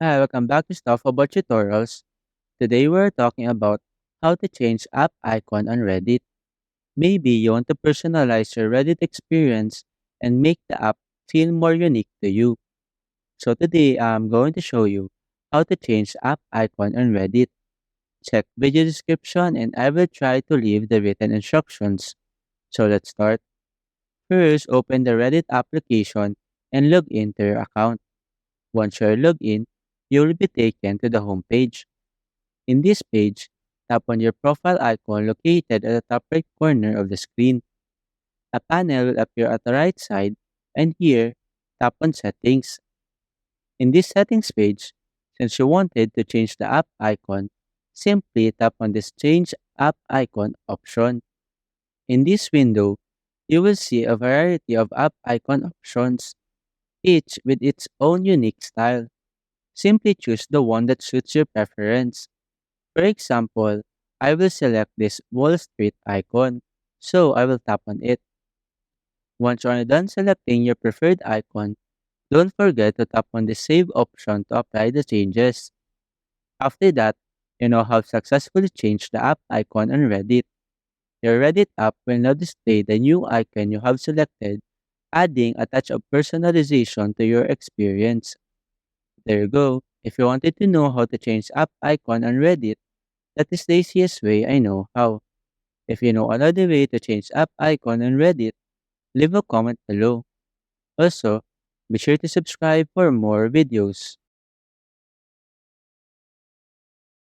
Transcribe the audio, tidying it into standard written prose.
Hi, welcome back to Stuff About Tutorials. Today we're talking about how to change app icon on Reddit. Maybe you want to personalize your Reddit experience and make the app feel more unique to you. So today I'm going to show you how to change app icon on Reddit. Check video description and I will try to leave the written instructions. So let's start. First, open the Reddit application and log into your account. Once you're logged in, you will be taken to the home page. In this page, tap on your profile icon located at the top right corner of the screen. A panel will appear at the right side, and here, tap on Settings. In this Settings page, since you wanted to change the app icon, simply tap on this Change App Icon option. In this window, you will see a variety of app icon options, each with its own unique style. Simply choose the one that suits your preference. For example, I will select this Wall Street icon, so I will tap on it. Once you are done selecting your preferred icon, don't forget to tap on the Save option to apply the changes. After that, you know how to successfully change the app icon on Reddit. Your Reddit app will now display the new icon you have selected, adding a touch of personalization to your experience. There you go. If you wanted to know how to change app icon on Reddit, that is the easiest way I know how. If you know another way to change app icon on Reddit, leave a comment below. Also, be sure to subscribe for more videos.